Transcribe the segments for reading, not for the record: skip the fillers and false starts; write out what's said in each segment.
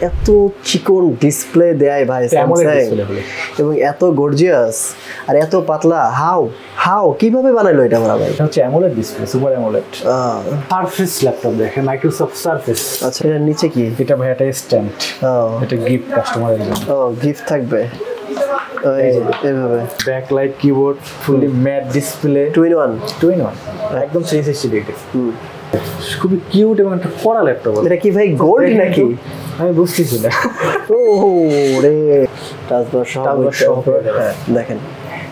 এত চিকন ডিসপ্লে দেয় ভাই স্যামসাং এবং এত গর্জিয়াস আর এত পাতলা হাউ কিভাবে বানাইলো এটা আমরা ভাই? এটা হচ্ছে AMOLED display, super AMOLED surface laptop দেখেন, মাইক্রোসফট সারফেস। আচ্ছা, এর নিচে কি? এটা ভাই এটা স্ট্যান্ড, এটা গিফট কাস্টমারের জন্য। গিফট থাকবে এই যে এভাবে। Backlight keyboard, fully matte display, 2-in-1 একদম 360 ডিগ্রি। খুবই কিউট এবং একটা কড়া ল্যাপটপ। এটা কি ভাই গোল্ড নাকি? আমি বুঝতেছি না। ও রে, টাচবার সহ হ্যাঁ দেখেন,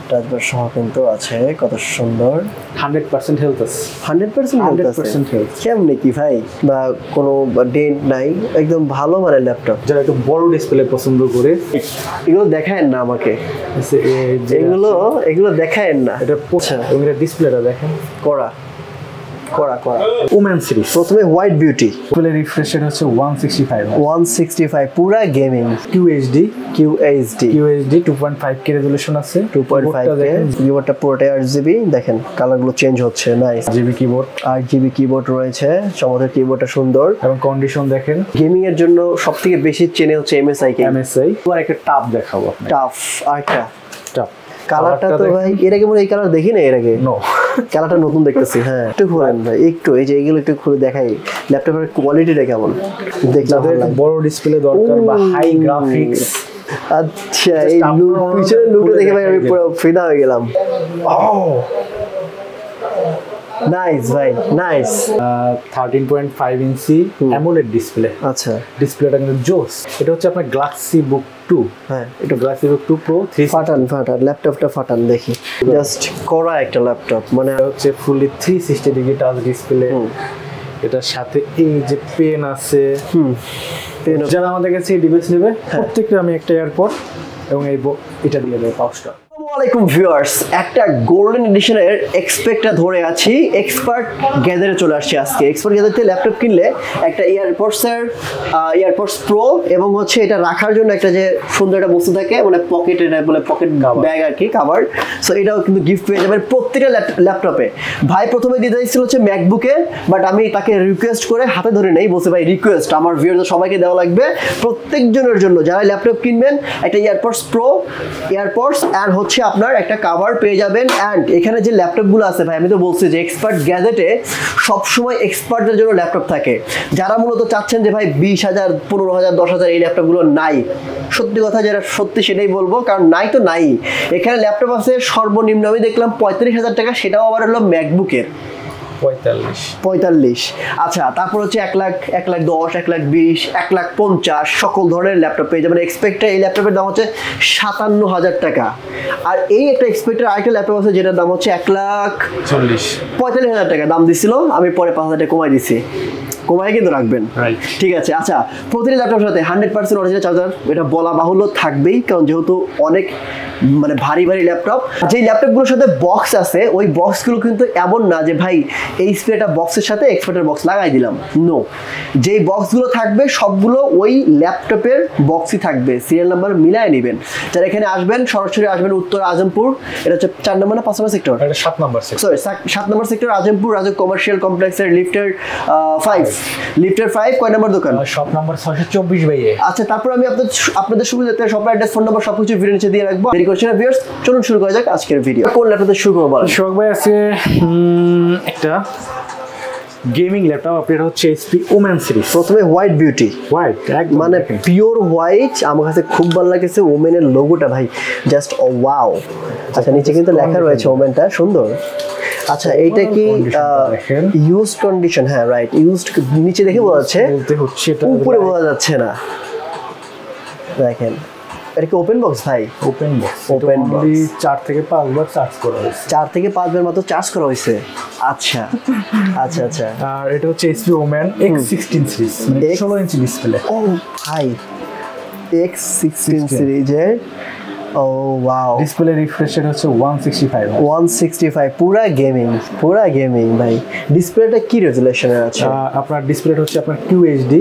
টাচবার সহ কিন্তু আছে, কত সুন্দর। 100% হেলথ আছে, 100% হেলথ। কেমনে কি ভাই, বা কোনো ডেন্ট নাই, একদম ভালো মানের ল্যাপটপ। যারা একটু বড় ডিসপ্লে পছন্দ করে, এগুলো দেখায়েন না আমাকে, এগুলো দেখায়েন না। এটা পোছা এবং এটা ডিসপ্লেটা দেখেন কড়া ওমেন সিরিজ। প্রথমে white beauty, display refresh rate হচ্ছে 165 পুরা গেমিং। QHD 2.5K রেজোলিউশন আছে, 2.5K। কিবোর্ডটা পুরোটাই RGB, দেখেন কালারগুলো চেঞ্জ হচ্ছে, নাইস। RGB কিবোর্ড রয়েছে, চমৎকার কিবোর্ডটা সুন্দর এবং কন্ডিশন দেখেন। গেমিং এর জন্য সবথেকে বেশি চেনে হচ্ছে MSI। এবার একটা টাফ দেখাবো আপনাকে। টাফ আরেকটা টাফ কালারটা তো ভাই এর আগে মনে এই কালার দেখি না এর আগে। নো, কালারটা নতুন দেখতেছি। হ্যাঁ একটু ঘুরেন ভাই, একটু এই যে এগুলো একটু ঘুরে দেখাই ল্যাপটপের কোয়ালিটিটা কেমন দেখলাম। বড় ডিসপ্লে দরকার বা হাই গ্রাফিক্স। আচ্ছা, এই পিছনের লুকটা দেখে ভাই আমি পুরো ফিদা হয়ে গেলাম। নাইস ভাই, নাইস। 13.5 ইঞ্চি অ্যামোলেড ডিসপ্লে। আচ্ছা, ডিসপ্লেটা কিন্তু জোস। এটা হচ্ছে আপনার গ্যালাক্সি বুক 2। হ্যাঁ, এটা গ্যালাক্সি বুক 2 প্রো 3। ফাটান ল্যাপটপটা ফাটান দেখি, জাস্ট করা একটা ল্যাপটপ। মানে হচ্ছে ফুলি 360 ডিগ্রি টাচ ডিসপ্লে। এটার সাথে এই যে পেন আছে। যারা আমাদের কাছে এই ডিভাইস নেবে প্রত্যেকটা আমি একটা এয়ারপড এবং এটা দিয়ে দেবো পাউচটা। আসসালামু আলাইকুম ভিউয়ার্স, একটা গোল্ডেন এডিশনের এক্সপেক্টটা ধরে আছি। এক্সপার্ট গ্যাদারে চলে আসছি আজকে। এক্সপার্ট গ্যাদারতে ল্যাপটপ কিনলে একটা এয়ারপডস প্রো এবং হচ্ছে এটা রাখার জন্য একটা যে সুন্দর একটা বস্তু থাকে, মানে পকেটে বলে পকেট ব্যাগ আর কি, কাভার। সো এটাও কিন্তু গিফট পেয়ে যাবেন প্রত্যেকটা ল্যাপটপে। ভাই প্রথমে দিয়ে দিয়েছিল হচ্ছে ম্যাকবুকে, বাট আমি তাকে রিকোয়েস্ট করে হাতে ধরে নেই, বলছে ভাই রিকোয়েস্ট আমার ভিউয়ারদের সবাইকে দেওয়া লাগবে, প্রত্যেকজনের জন্য যারা ল্যাপটপ কিনবেন একটা এয়ারপডস প্রো অ্যান্ড হচ্ছে আপনার একটা কভার পেয়ে যাবেন। অ্যান্ড এখানে যে ল্যাপটপগুলো আছে ভাই, আমি তো বলছি যে এক্সপার্ট গ্যাজেটে সবসময় এক্সপার্টদের জন্য ল্যাপটপ থাকে। যারা মূলত চাচ্ছেন যে ভাই 20,000 15,000 10,000 এই ল্যাপটপগুলো নাই, সত্যি কথা যেটা সত্যি সেটাই বলবো, কারণ নাই তো নাই। এখানে ল্যাপটপ আছে সর্বনিম্ন আমি দেখলাম 35,000 টাকা, সেটাও আবার হলো ম্যাকবুকের 45। আচ্ছা, তারপর হচ্ছে 1,10,000 1,10,000 1,20,000 1,50,000 সকল ধরনের ল্যাপটপ পেয়ে যাবেন। এক্সপেক্টের এই ল্যাপটপের দাম হচ্ছে 57,000 টাকা। আর এই একটা এক্সপেক্টের আরেকটা ল্যাপটপ আছে যেটার দাম হচ্ছে 1,45,000 টাকা দাম দিছিল, আমি পরে 5,000 টাকা কমাই দিছি। কমায় কিন্তু রাখবেন, ঠিক আছে। আচ্ছা, প্রতিটি ল্যাপটপের সাথে 100% অরিজিনাল চার্জার, এটা বলা বাহুল্য থাকবেই, কারণ যেহেতু অনেক মানে ভারী ল্যাপটপ। যে ল্যাপটপগুলোর সাথে বক্স আছে, ওই বক্সগুলো কিন্তু এমন না যে ভাই এই স্প্রেটা বক্সের সাথে এক্সপার্টের বক্স লাগাই দিলাম, নো। যেই বক্সগুলো থাকবে সবগুলো ওই ল্যাপটপের বক্সই থাকবে, সিরিয়াল নাম্বার মিলায় নেবেন। যারা এখানে আসবেন সরাসরি আসবেন উত্তর আজমপুর, এটা হচ্ছে 4 নম্বর না 5 নম্বর সেক্টর, 7 নম্বর সেক্টর আজমপুর রাজক কমার্শিয়াল কমপ্লেক্সের লিফটের 5 কয় নম্বর দোকান? শপ নাম্বার 624 ভাই। আচ্ছা, তারপর আমি আপনাদের সুবিধার্থে শপ অ্যাড্রেস ফোন নাম্বার সবকিছু ভিডিও নিচে দিয়ে রাখবো। দেরি করছি না ভিউয়ার্স, চলুন শুরু করা যাক আজকের ভিডিও। কোন ল্যাপটপ শুরু করব বলেন? শোক ভাই আছে একটা গেমিং ল্যাপটপ, আপনার হচ্ছে HP ওমেন সিরিজ। প্রথমে হোয়াইট বিউটি, মানে পিওর হোয়াইট, আমার কাছে খুব ভালো লাগছে ওমেনের লোগোটা ভাই, জাস্ট ওয়াও। আচ্ছা, নিচে কিন্তু লেখা রয়েছে ওমেনটা, সুন্দর। আচ্ছা, এইটা কি ইউজড কন্ডিশন? হ্যাঁ রাইট, ইউজড নিচে দেখে বোঝা যাচ্ছে, উপরে বোঝা যাচ্ছে না। দেখেন এটা কি ওপেন বক্স ভাই? ওপেন বক্স 4 থেকে 5 বার চার্জ করা হয়েছে, 4 থেকে 5 বার মাত্র চার্জ করা হয়েছে। আচ্ছা। আর এটা হচ্ছে HP women X16 series, 16 inch display. ও ভাই, X16 সিরিজের ও ওয়াও, ডিসপ্লে রিফ্রেশ রেট হচ্ছে 165 165, পুরা গেমিং ভাই। ডিসপ্লেটা কি রেজুলেশনের আছে? আপনার ডিসপ্লে হচ্ছে আপনার QHD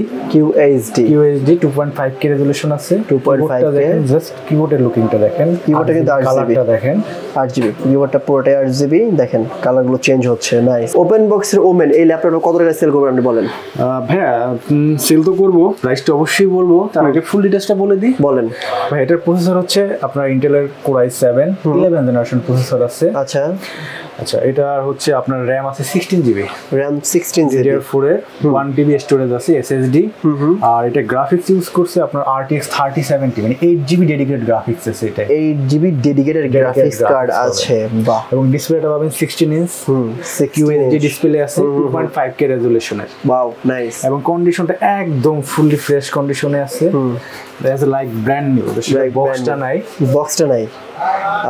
2.5K রেজুলেশন আছে। 2.5K দেখেন, জাস্ট কিবোর্ডের লুকিংটা দেখেন, কিবোর্ডটা কিন্তু কালারটা দেখেন 8GB, কিবোর্ডটা পুরোটাই 8GB, দেখেন কালারগুলো চেঞ্জ হচ্ছে, নাইস। ওপেন বক্সের ওমেন এই ল্যাপটপটা কত টাকা সেল করবেন আপনি বলেন? ভাইয়া সেল তো করবো, প্রাইসটা অবশ্যই বলবো, তার আগে ফুল ডিটেইলসটা বলে দিই। বলেন ভাই। এটার প্রসেসর হচ্ছে আপনার ইন্টেলের Core i7 11th generation processor আছে। আচ্ছা, এটা হচ্ছে আপনার RAM আছে 16GB, RAM 16GB, DDR4 এর 1TB স্টোরেজ আছে SSD। আর এটা গ্রাফিক্স ইউজ করছে আপনার RTX 3070, মানে 8GB ডেডিকেটেড গ্রাফিক্স আছে। এটা 8GB ডেডিকেটেড গ্রাফিক্স কার্ড আছে, বাহ। এবং ডিসপ্লেটা পাবেন 16 ইঞ্চ QHD ডিসপ্লে আছে, 2.5K রেজুলেশনের। Wow, nice. এবং কন্ডিশনটা একদম ফুললি ফ্রেশ কন্ডিশনে আছে, দ্যাটস লাইক ব্র্যান্ড নিউ। বক্সটা নাই।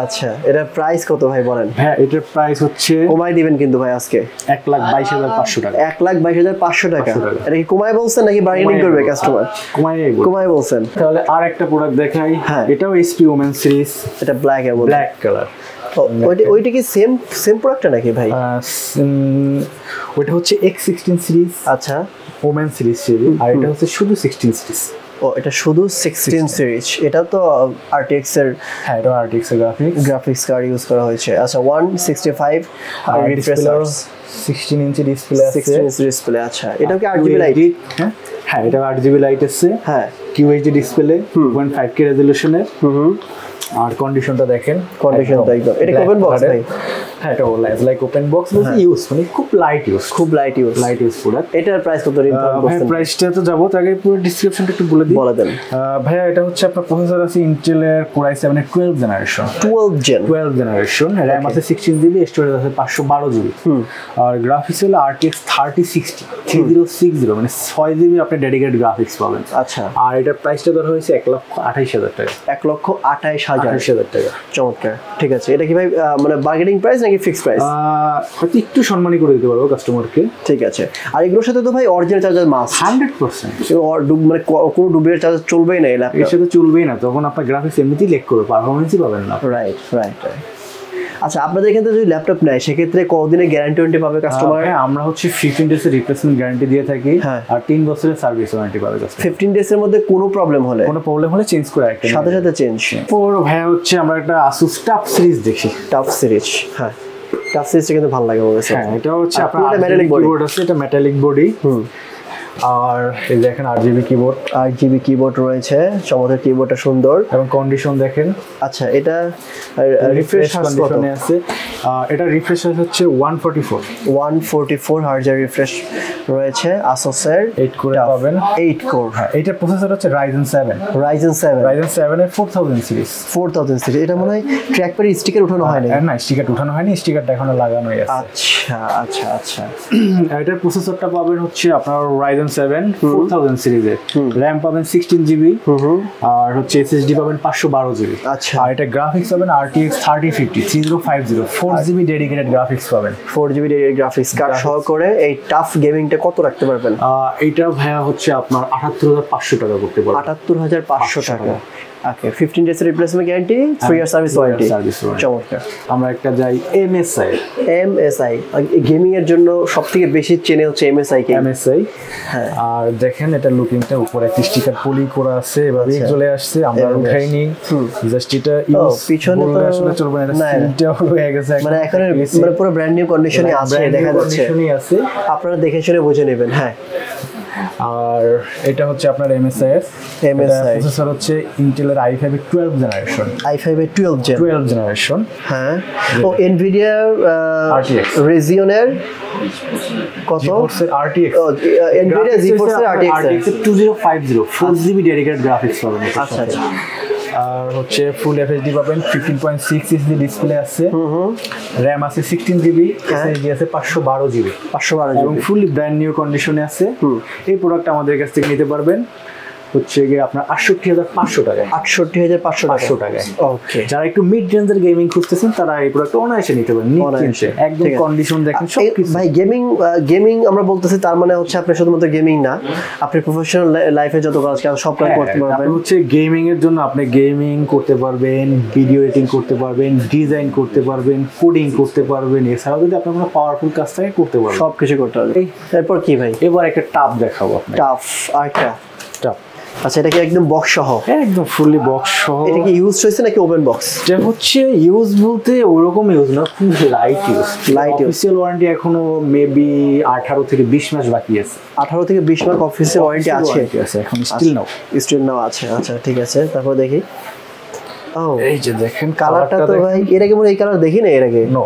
আচ্ছা, এটা প্রাইস কত ভাই বলেন? হ্যাঁ, এটার প্রাইস হচ্ছে, কমাই দিবেন কিন্তু ভাই আজকে, 1,22,500 টাকা। 1,22,500 টাকা। এটা কি কমাই বলছেন নাকি বার্গেনিং করবে কাস্টমার? কমাই বলছেন। তাহলে আর একটা প্রোডাক্ট দেখাই, এটাও HP ওমেন সিরিজ, এটা ব্ল্যাক কালার। ওইটা কি সেম প্রোডাক্টটা নাকি ভাই? ওইটা হচ্ছে X16 সিরিজ, আচ্ছা ওমেন সিরিজ, আর এটা হচ্ছে শুধু 16 সিরিজ। ও, এটা শুধু 16 সিরিজ। এটা তো RTX এর, হ্যাঁ এটা RTX এর গ্রাফিক্স কার্ড ইউজ করা হয়েছে। আচ্ছা, 165 আর রিফ্রেশ 16 ইঞ্চি ডিসপ্লে আছে, 16 ইঞ্চি ডিসপ্লে। আচ্ছা, এটা কি 8GB লাইট? হ্যাঁ, এটা 8GB লাইট আছে, হ্যাঁ QHD ডিসপ্লে, 1.5K রেজুলেশনের। আর কন্ডিশনটা দেখেন, কন্ডিশনটা একদম, এটা ওপেন বক্স ভাই? হ্যাঁ, এটা লাইক ওপেন বক্স বলতে ইউজ, মানে খুব লাইট ইউজ প্রোডাক্ট। এটার প্রাইস কত রিভিউ করছেন? প্রাইসটা তো যাবো, তার আগে পুরো ডেসক্রিপশনটা একটু বলে দেন। ভাইয়া, এটা হচ্ছে আপনার প্রসেসর আছে ইন্টেলের Core i7 এর 12 জেনারেশন, RAM আছে 16GB, স্টোরেজ আছে 512GB, আর গ্রাফিক্স হলো RTX 3060, মানে 6GB আপনি ডেডিকেটেড গ্রাফিক্স পাবেন। আচ্ছা, আর এটার প্রাইসটা ধরা হয়েছে 1,28,000 টাকা। 1,28,000 টাকা। চমৎকার, ঠিক আছে। এটা কি ভাই মানে বার্গেনিং প্রাইস নাকি ফিক্সড প্রাইস? হয়তো একটু সম্মানী করে দিতে পারবো কাস্টমারকে। ঠিক আছে। আর এগুলোর সাথে তো ভাই অরিজিনাল চার্জার মাস্ট 100%, মানে কোনো ডুপ্লিকেট চার্জার চলবেই না এই ল্যাপটপে। এর সাথে চলবেই না, তখন আপনার গ্রাফিক্স এমনিতেই লেগ করবে, পারফরম্যান্সই পাবেন না। রাইট। আচ্ছা, আপনাদের এখান থেকে যদি ল্যাপটপ নেয় সেক্ষেত্রে কতদিনের গ্যারান্টি পাবে কাস্টমার? আমরা হচ্ছে 15 ডেজ এর রিপ্লেসমেন্ট গ্যারান্টি দিয়ে থাকি, আর 3 বছরের সার্ভিস ওয়ারেন্টি পাবে কাস্টমার। 15 ডেজ এর মধ্যে কোনো প্রবলেম হলে চেঞ্জ করে একটা সাথে চেঞ্জ। পর ভাই হচ্ছে আমরা একটা Asus টাফ সিরিজ দেখি। টাফ সিরিজ, হ্যাঁ টাফ সিরিজটা কিন্তু ভালো লাগে বলেছে। হ্যাঁ, এটা হচ্ছে আপনার মেটালিক কিবোর্ড আছে, এটা মেটালিক বডি। আর এই দেখেন RGB কিবোর্ড রয়েছে, চমৎকার কিবোর্ডটা সুন্দর, এবং কন্ডিশন দেখেন। আচ্ছা, এটা রিফ্রেশ কন্ডিশনে আছে, এটা রিফ্রেশ হচ্ছে 144 হার্জের রিফ্রেশ রয়েছে। Asus এর 8 কোর পাবেন, 8 কোর। হ্যাঁ, এটা প্রসেসর হচ্ছে Ryzen 7 এর 4000 সিরিজ। এটা মনে হয় ট্র্যাক প্যাডে স্টিকার উঠানো হয়নি? না, স্টিকার উঠানো হয়নি, স্টিকারটা এখনো লাগানোই আছে। আচ্ছা। এটার প্রসেসরটা পাবেন হচ্ছে আপনার Ryzen 7 4000 সিরিজের, RAM পাবেন 16GB, আর হচ্ছে SSD পাবেন 512GB। আচ্ছা, আর এটা গ্রাফিক্স পাবেন RTX 3050 4GB ডেডিকেটেড গ্রাফিক্স পাবেন, 4GB ডেডিকেটেড গ্রাফিক্স কার্ড সহ করে। এই টাফ গেমিংটা কত রাখতে পারবেন? এইটা ভাইয়া হচ্ছে আপনার 78,500 টাকা করতে পারবেন। 78,500 টাকা। ওকে, 15 days replacement guarantee, 3 year service warranty. চমৎকার। আমরা একটা যাই MSI গেমিং এর জন্য সবথেকে বেশি চেনে হচ্ছে MSI। হ্যাঁ, আর দেখেন এটা লুকিংটা, উপরে একটা স্টিকার পলি করা আছে, এভাবে চলে আসছে, আমরা উঠাইনি, জাস্ট এটা ইউজ পিছনে তো আসলে চলবে না, এটা সিলটা হয়ে গেছে, মানে এখন মানে পুরো ব্র্যান্ড নিউ কন্ডিশনে আছে, দেখা যাচ্ছে, আপনারা দেখে শুনে বুঝে নেবেন। হ্যাঁ, আর এটা হচ্ছে আপনার MSI প্রসেসর হচ্ছে ইন্টেলের i5 এর 12 জেনারেশন। হ্যাঁ, ও Nvidia Radeon এর কত RTX, Nvidia GeForce এর RTX 2050 4GB ডেডিকেটেড গ্রাফিক্স পাবেন। আচ্ছা, আর হচ্ছে ফুল FHD পাবেন, 15.6 ইঞ্চি ডিসপ্লে আছে, RAM আছে 16GB, SSD আছে 512GB, এবং ফুলি ব্র্যান্ড নিউ কন্ডিশনে আছে। এই প্রোডাক্ট আমাদের কাছ থেকে নিতে পারবেন হচ্ছে গিয়ে আপনার ৬৮,৫০০ টাকায়। ৬৮,৫০০ টাকায়। ওকে, যারা একটু মিড রেঞ্জের গেমিং খুঁজতেছেন তারা এই প্রোডাক্ট অনায়াসে নিতে পারেন, একদম কন্ডিশন দেখেন সবকিছু। ভাই গেমিং আমরা বলতেছি, তার মানে হচ্ছে আপনি শুধুমাত্র গেমিং না, আপনি প্রফেশনাল লাইফে যত কাজ সব কাজ করতে পারবেন। আপনি হচ্ছে গেমিং এর জন্য আপনি গেমিং করতে পারবেন, ভিডিও এডিটিং করতে পারবেন, ডিজাইন করতে পারবেন, কোডিং করতে পারবেন, এছাড়াও যদি আপনার কোনো পাওয়ারফুল কাজ থাকে করতে পারবেন, সবকিছু করতে পারবেন। এরপর কি ভাই? এবার একটা টাব দেখাবো আপনাকে। টাফ আরেকটা টাব, আচ্ছা, এটা কি একদম বক্স সহ? একদম ফুললি বক্স সহ। এটা কি ইউজ হয়েছে নাকি ওপেন বক্স? এটা হচ্ছে ইউজ বলতে ওরকম ইউজ না, খুব লাইট ইউজ। অফিসিয়াল ওয়ারেন্টি এখনো মেবি 18 থেকে 20 মাস বাকি আছে। 18 থেকে 20 মাস অফিসিয়াল ওয়ারেন্টি আছে এখন স্টিল নাও। আছে। আচ্ছা ঠিক আছে, তারপর দেখি। ও এই যে দেখেন কালারটা তো ভাই এর আগে মনে এই কালার দেখি না এর আগে। নো,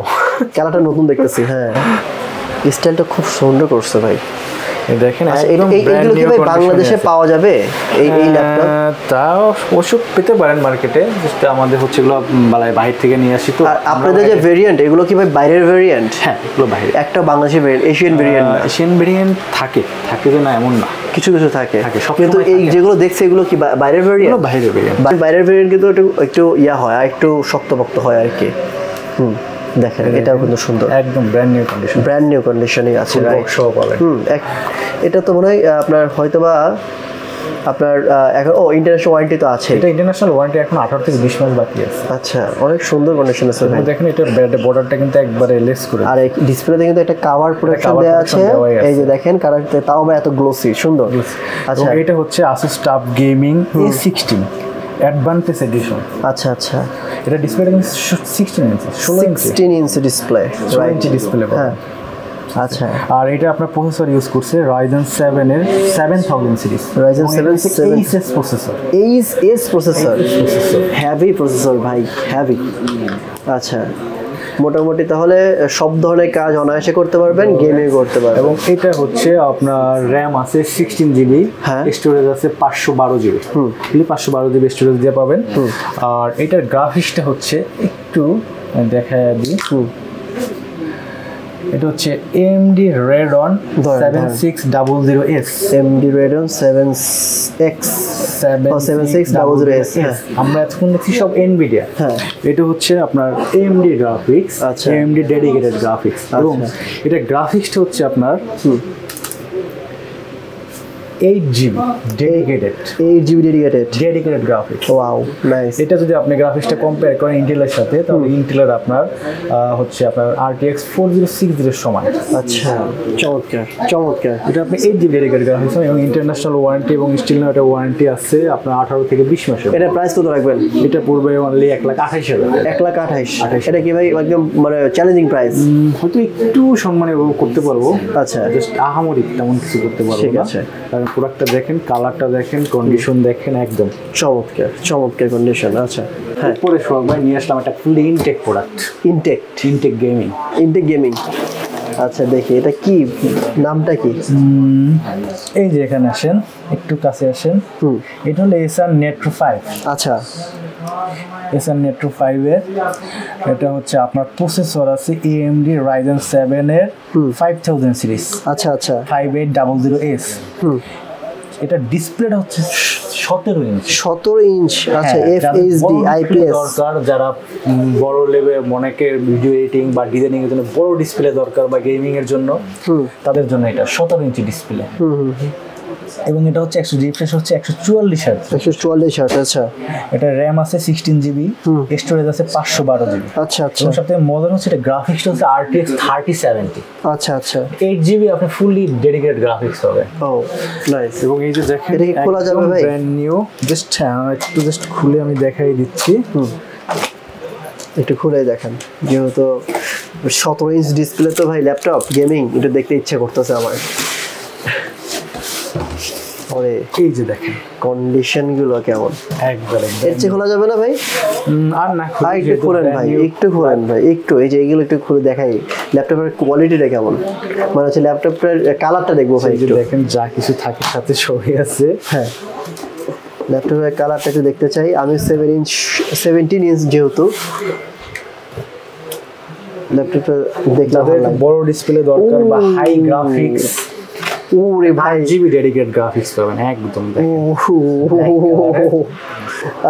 কালারটা নতুন দেখতেছি। হ্যাঁ, স্টাইলটা খুব সুন্দর করছে ভাই। দেখেন এইগুলো কি ভাই বাংলাদেশে পাওয়া যাবে এই ল্যাপটপ? তাও ওসব পেতে পারেন মার্কেটে, জাস্ট আমাদের হচ্ছে এগুলো বাইরে থেকে নিয়ে আসি। তো আপনাদের যে ভেরিয়েন্ট, এগুলো কি ভাই বাইরের ভেরিয়েন্ট? হ্যাঁ, এগুলো বাইরে। একটা বাংলাদেশি ভেরিয়েন্ট, এশিয়ান ভেরিয়েন্ট না? এশিয়ান ভেরিয়েন্ট থাকে যে না এমন না, কিছু থাকে। কিন্তু এই যেগুলো দেখছে এগুলো কি বাইরের ভেরিয়েন্ট? বাইরের ভেরিয়েন্ট। বাইরের ভেরিয়েন্ট কিন্তু একটু ইয়া হয়, একটু শক্তপোক্ত হয় আর কি। দেখেন এটাও কিন্তু সুন্দর, একদম ব্র্যান্ড নিউ কন্ডিশনই আছে। রাইট, এটা তো মনে হয় আপনার হয়তোবা আপনার এখন ইন্টারন্যাশনাল ওয়ারেন্টি তো আছে। এটা ইন্টারন্যাশনাল ওয়ারেন্টি এখন 18 থেকে 20 মাস বাকি আছে। আচ্ছা, অনেক সুন্দর কন্ডিশন আছে ভাই। দেখেন এটা বর্ডারটা কিন্তু একবারে লেস করে, আর এই ডিসপ্লেতে কিন্তু একটা কভার প্রোটেকশন দেওয়া আছে। এই যে দেখেন কালারটা তাও আবার এত গ্লোসি, সুন্দর। আচ্ছা, এটা হচ্ছে Asus TUF Gaming A16 advantage edition. আচ্ছা, এটা ডিসপ্লেটা কিন্তু 16 ইঞ্চি ডিসপ্লে, রাইট ডিসপ্লে। হ্যাঁ, আচ্ছা। আর এটা আপনার প্রসেসর ইউজ করছে Ryzen 7 এর 7000 series, Ryzen 7 8S processor. 8S processor, heavy processor ভাই, হেভি। আচ্ছা, মোটামুটি তাহলে সব ধরনের কাজ অনায়াসে করতে পারবেন, গেমিং করতে পারবেন। এবং এটা হচ্ছে আপনার র্যাম আছে 16 জিবি, স্টোরেজ আছে 512 জিবি। 512 জিবি স্টোরেজ দিয়ে পাবেন। আর এটার গ্রাফিক্সটা হচ্ছে একটু দেখায় দিই। এটা হচ্ছে AMD Radeon 7600S। AMD Radeon 7600S। আমরা এখন দেখছি সব NVIDIA। এটা হচ্ছে আপনার AMD graphics, AMD dedicated graphics. এবং এটা গ্রাফিক্সটা হচ্ছে আপনার 8GB dedicated graphics. Wow, nice. এটা যদি আপনি গ্রাফিক্সটা কম্পেয়ার করেন ইন্টেলের সাথে, তাহলে ইন্টেলের আপনার হচ্ছে আপনার RTX 4060 এর সমান। আচ্ছা, চমৎকার। এটা আপনি 8GB ডেডিকেটেড গ্রাফিক্স এবং ইন্টারন্যাশনাল ওয়ারেন্টি এবং স্টিল না এটা ওয়ারেন্টি আছে আপনার 18 থেকে 20 মাসের। এটা প্রাইস কত রাখবেন? এটা পড়বে অনলি 1,28,000। 1,28,000। এটা কি ভাই একদম মানে চ্যালেঞ্জিং প্রাইস? হয়তো একটু সম্মানে করতে পারবো। আচ্ছা, জাস্ট আহামরি তেমন কিছু করতে পারবো না। ঠিক আছে, কারণ প্রোডাক্টটা দেখেন, কালারটা দেখেন, কন্ডিশন দেখেন, একদম চমৎকার কন্ডিশন। আচ্ছা, হ্যাঁ, পরে সবাই নিয়ে আসলাম একটা ফুল ইনটেক প্রোডাক্ট, ইনটেক গেমিং। আচ্ছা, দেখি এটা কি, নামটা কি? এই যে এখানে আসেন, একটু কাছে আসেন। এটা হলো Acer Nitro 5। আচ্ছা, Acer Nitro 5 এর এটা হচ্ছে আপনার প্রসেসর আছে AMD Ryzen 7 এর 5000 সিরিজ। আচ্ছা, 5800S। এটা ডিসপ্লেটা হচ্ছে 17 ইঞ্চ। আচ্ছা, FHD IPS দরকার, যারা বড় লেভেল অনেকের ভিডিও এডিটিং বা ডিজাইনিং এর জন্য বড় ডিসপ্লে দরকার বা গেমিং এর জন্য, তাদের জন্য এটা 17 ইঞ্চি ডিসপ্লে। এবং এটা হচ্ছে রিফ্রেশ হচ্ছে 144 হার্টজ। আচ্ছা, এটা র্যাম আছে 16 জিবি, স্টোরেজ আছে 512 জিবি। আচ্ছা, এবং সবথেকে মজার হচ্ছে এটা গ্রাফিক্সটা হচ্ছে RTX 3070। আচ্ছা, 8 জিবি আপনি ফুললি ডেডিকেটেড গ্রাফিক্স হবে। ও, নাইস। এবং এই যে দেখেন, এটা কি খোলা যাবে ভাই? Brand new. জাস্ট খুলে আমি দেখাই দিচ্ছি। একটু খুলে দেখেন, যেহেতু 17 ইঞ্চ ডিসপ্লে তো ভাই, ল্যাপটপ গেমিং এটা দেখতে ইচ্ছা করতেছে আমার। এই যে দেখেন কন্ডিশন গুলো কেমন, একবারে এর চেয়ে খোলা যাবে না ভাই? আর না, একটু খোলেন ভাই, একটু এই যে এগুলো একটু খুলে দেখাই। ল্যাপটপের কোয়ালিটিটা কেমন, মানে হচ্ছে ল্যাপটপের কালারটা দেখবো ভাই। একটু দেখেন, যা কিছু থাকে সাথে সবই আছে। হ্যাঁ, ল্যাপটপের কালারটা একটু দেখতে চাই আমি। 17 ইঞ্চ যেহেতু ল্যাপটপে দেখলাম, বড় ডিসপ্লে দরকার বা হাই গ্রাফিক্স, ওরে ভাই জিবি ডেডিকেটেড গ্রাফিক্স পাবেন একদম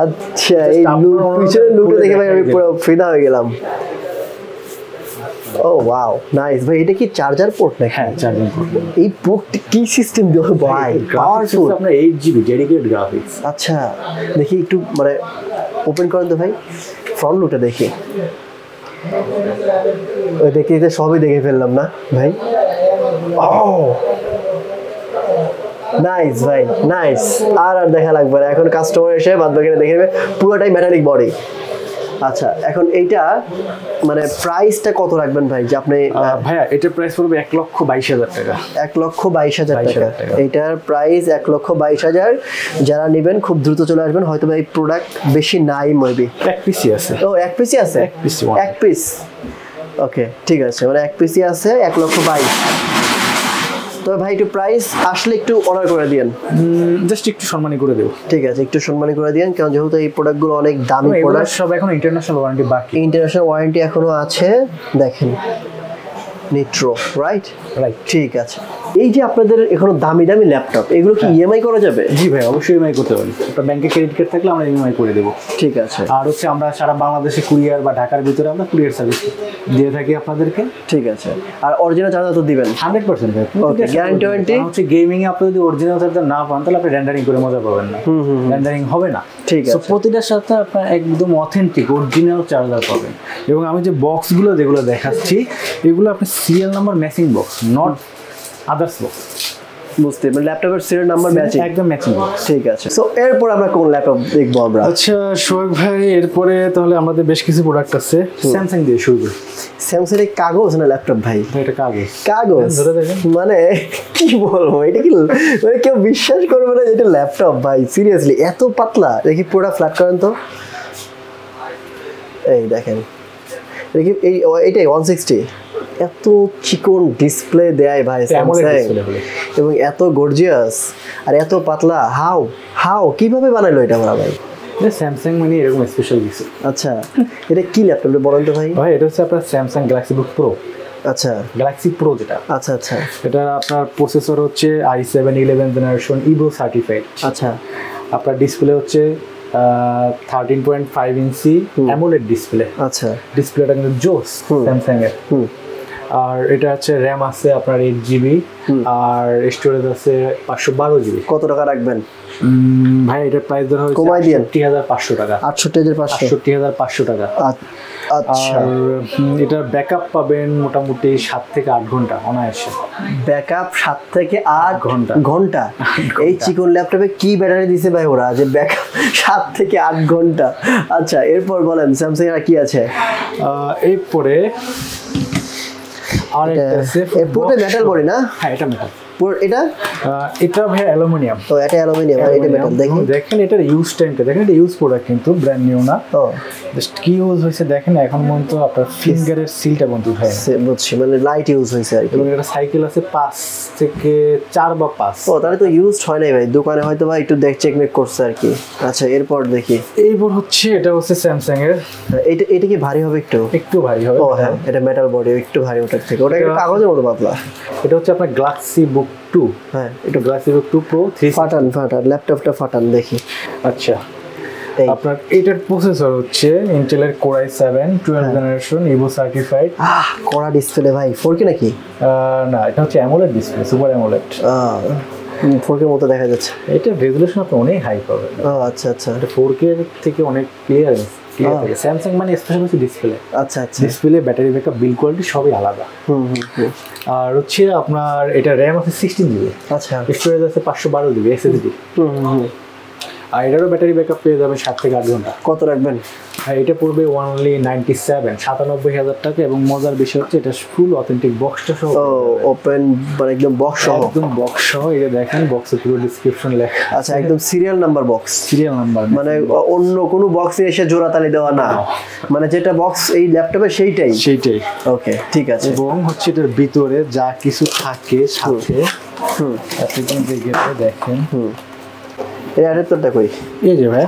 আচ্ছা এই পিছনের লুকটা দেখে ভাই আমি পুরো ফিদা হয়ে গেলাম ও ওয়াও নাইস ভাই এটা কি চার্জার পোর্ট নাকি হ্যাঁ চার্জিং পোর্ট এই পোর্টটা কি সিস্টেম দিও ভাই পাওয়ারফুল আপনার 8GB ডেডিকেটেড গ্রাফিক্স আচ্ছা দেখি একটু মানে ওপেন করেন তো ভাই ফ্রন্ট লুকটা দেখি ওই দেখতে সবই দেখে ফেললাম না ভাই ও নাইস ভাই নাইস আর দেখা লাগবে না এখন কাস্টমার এসে বাদ বাকি দেখে নেবে পুরোটাই মেটালিক বডি আচ্ছা এখন এইটা মানে প্রাইসটা কত রাখবেন ভাই যে আপনি ভাইয়া এটার প্রাইস পড়বে 1,22,000 টাকা 1,22,000 টাকা এইটার প্রাইস 1,22,000 যারা নেবেন খুব দ্রুত চলে আসবেন হয়তো এই প্রোডাক্ট বেশি নাই মেবি এক পিসি আছে ও এক পিসি আছে এক পিস ওকে ঠিক আছে মানে এক পিসি আছে 1,22,000 তো ভাই একটু প্রাইস আসলে একটু অর্ডার করে দিয়েন জাস্ট একটু সম্মানী করে দেব ঠিক আছে একটু সম্মানী করে দিয়েন কারণ যেহেতু এই প্রোডাক্টগুলো অনেক দামি প্রোডাক্ট সব এখন ইন্টারন্যাশনাল ওয়ারেন্টি বাকি ইন্টারন্যাশনাল ওয়ারেন্টি এখনো আছে দেখেন নিট্রো রাইট ঠিক আছে এই যে আপনাদের এখনো দামি দামি ল্যাপটপ এগুলো কি ইএমআই করা যাবে জি ভাই অবশ্যই ইএমআই করতে পারেন আপনার ব্যাংকে ক্রেডিট কার্ড থাকলে আমরা ইএমআই করে দেব ঠিক আছে আর হচ্ছে আমরা সারা বাংলাদেশে কুরিয়ার বা ঢাকার ভিতরে আমরা কুরিয়ার সার্ভিস দিয়ে থাকি আপনাদেরকে ঠিক আছে আর অরিজিনাল চার্জার তো দিবেন 100% ভাই ওকে গ্যারান্টি ওয়ারেন্টি হচ্ছে গেমিং এ আপনি যদি অরিজিনাল চার্জার না পান তাহলে আপনি রেন্ডারিং করে মজা পাবেন না রেন্ডারিং হবে না ঠিক আছে প্রতিটার সাথে আপনার একদম অথেন্টিক অরিজিনাল চার্জার পাবেন এবং আমি যে বক্সগুলো যেগুলো দেখাচ্ছি এগুলো আপনি serial number matching box not others box বুঝতে মানে ল্যাপটপের সিরিয়াল নাম্বার ম্যাচিং একদম ম্যাচিং বক্স ঠিক আছে সো এরপর আমরা কোন ল্যাপটপ দেখবো আমরা আচ্ছা সোহাগ ভাই এরপরে তাহলে আমাদের বেশ কিছু প্রোডাক্ট আছে স্যামসাং দিয়ে শুরু করি স্যামসাং এর কাগজ না ল্যাপটপ ভাই এটা কাগজ কাগজ মানে কি বলবো এটা কি মানে কেউ বিশ্বাস করবে না এটা ল্যাপটপ ভাই সিরিয়াসলি এত পাতলা দেখি পুরোটা ফ্ল্যাট করেন তো এই দেখেন দেখি এই এটাই 160 এত চিকন ডিসপ্লে দেয় ভাই স্যামসাং এবং এত গর্জিয়াস আর এত পাতলা হাউ কিভাবে বানাইলো এটা আমরা ভাই স্যামসাং মানে এরকম স্পেশাল কিছু আচ্ছা এটা কি ল্যাপটপ বলেন তো ভাই ভাই এটা হচ্ছে আপনার স্যামসাং গ্যালাক্সি বুক প্রো আচ্ছা গ্যালাক্সি প্রো যেটা আচ্ছা আচ্ছা এটা আপনার প্রসেসর হচ্ছে i7 11th generation Ivo certified আচ্ছা আপনার ডিসপ্লে হচ্ছে 13.5 ইঞ্চি অ্যামোলেড ডিসপ্লে আচ্ছা ডিসপ্লেটা কিন্তু জোস স্যামসাং এর আর এটা হচ্ছে র্যাম আছে আপনার 8GB আর স্টোরেজ আছে 512GB কত টাকা রাখবেন ভাই এটার প্রাইস ধরা হচ্ছে কমাই দিয়েন 68500 টাকা 68500 টাকা আচ্ছা এটার ব্যাকআপ পাবেন মোটামুটি 7 থেকে 8 ঘন্টা অনায়াসে ব্যাকআপ 7 থেকে 8 ঘন্টা এই ঘন্টা। চিকন ল্যাপটপে কি ব্যাটারি দিছে ভাই ওরা যে ব্যাকআপ 7 থেকে 8 ঘন্টা আচ্ছা এরপর বলেন স্যামসাং এর কি আছে এরপরে আর একটা আছে পুরোটা মেটাল বডি না হ্যাঁ এটা মেটাল পুরো এটা ভাই অ্যালুমিনিয়াম তো এটা অ্যালুমিনিয়াম আর এটা মেটাল দেখেন এটার ইউজ টাইমটা দেখেন এটা ইউজ প্রোডাক্ট কিন্তু ব্র্যান্ড নিউ না ও জাস্ট কি ইউজ হয়েছে দেখেন এখন পর্যন্ত আপনার ফিঙ্গারের সিলটা বন্ধ হয় বুঝছি মানে লাইট ইউজ হয়েছে আর কি এবং এটা সাইকেল আছে 5 থেকে 4 বা 5 ও তাহলে তো ইউজড হয় নাই ভাই দোকানে হয়তো ভাই একটু চেকমেক করছে আর কি আচ্ছা এরপর দেখি এইবার হচ্ছে এটা হচ্ছে স্যামসাং এর এটা কি ভারী হবে একটু ভারী হবে ও হ্যাঁ এটা মেটাল বডি একটু ভারী ওটার থেকে ওটা একটা কাগজের মতো পাতলা এটা হচ্ছে আপনার গ্যালাক্সি বুক 2 হ্যাঁ এটা গ্যালাক্সি বুক 2 প্রো 3 ফাটান ল্যাপটপটা ফাটান দেখি আচ্ছা আপনার এটার প্রসেসর হচ্ছে ইন্টেলের Core i7 12th generation Ivo certified কড়া ডিসপ্লে ভাই 4K নাকি না এটা হচ্ছে AMOLED display super AMOLED 4K মতো দেখা যাচ্ছে এটা রেজোলিউশন আপনি অনেক হাই পাবেন আচ্ছা আচ্ছা এটা 4K থেকে অনেক ক্লিয়ার থাকে স্যামসাং মানে স্পেশাল হচ্ছে ডিসপ্লে আচ্ছা আচ্ছা ডিসপ্লে ব্যাটারি ব্যাকআপ বিল কোয়ালিটি সবই আলাদা আর হচ্ছে আপনার এটা র্যাম আছে 16GB আচ্ছা স্টোরেজ আছে 512GB SSD আর এটারও ব্যাটারি ব্যাকআপ পেয়ে যাবেন 7 থেকে 8 ঘন্টা কত রাখবেন আর এটা পড়বে অনলি 97,000 টাকা এবং মজার বিষয় হচ্ছে এটা ফুল অথেন্টিক বক্সটা সহ ওপেন মানে একদম বক্স সহ এটা দেখেন বক্সে পুরো ডেসক্রিপশন লেখা আচ্ছা একদম serial number box serial number মানে অন্য কোনো বক্সে এসে জোড়াতালি দেওয়া না মানে যেটা বক্স এই ল্যাপটপে সেইটাই ওকে ঠিক আছে এবং হচ্ছে এটার ভিতরে যা কিছু থাকে সাথে আপনি দেখেন এই অ্যাডাপ্টারটা কই এই যে ভাই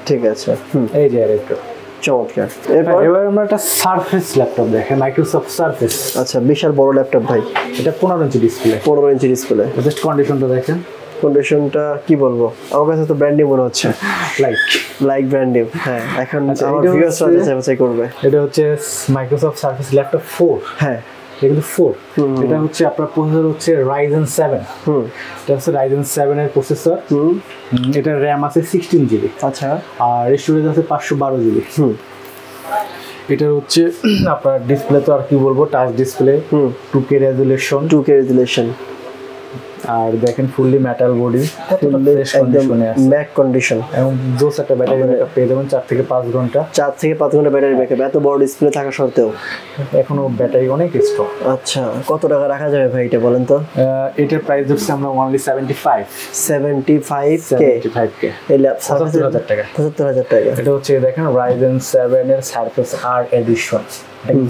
ঠিক আছে এই যে অ্যাডাপ্টার চমৎকার। এরপর এবার আমরা একটা সারফেস ল্যাপটপ দেখেন, মাইক্রোসফট সারফেস। আচ্ছা, বিশাল বড় ল্যাপটপ ভাই, এটা 15 inch display. 15 inch display. Just কন্ডিশনটা দেখেন, কন্ডিশনটা কি বলবো, আমার কাছে তো ব্র্যান্ড নিউ মনে হচ্ছে, লাইক ব্র্যান্ড নিউ। হ্যাঁ, এখন আমার ভিউয়ার্সরা যাচাই করবে। এটা হচ্ছে মাইক্রোসফট সারফেস ল্যাপটপ 4। হ্যাঁ, এটা কিন্তু 4। এটা হচ্ছে আপনার প্রসেসর হচ্ছে Ryzen 7। এটা হচ্ছে Ryzen 7 এর প্রসেসর। এটা RAM আছে 16 GB। আচ্ছা, আর স্টোরেজ আছে 512 GB। এটা হচ্ছে আপনার ডিসপ্লে তো আর কি বলবো, টাচ ডিসপ্লে, 2K রেজোলিউশন। আর দেখেন ফুললি মেটাল বডি, একদম ম্যাট কন্ডিশন, এবং জোস একটা ব্যাটারি ব্যাকআপ পেয়ে যাবেন 4 থেকে 5 ঘন্টা। 4 থেকে 5 ঘন্টা ব্যাটারি ব্যাকআপ, এত বড় ডিসপ্লে থাকা সত্ত্বেও এখনো ব্যাটারি অনেক স্ট্রং। আচ্ছা, কত টাকা রাখা যাবে ভাই এটা বলেন তো? এটার প্রাইস হচ্ছে আমরা অনলি 75K। এই ল্যাপটপ 75000 টাকা। 75000 টাকা। এটা হচ্ছে দেখেন Ryzen 7 এর সারফেস আর এডিশন,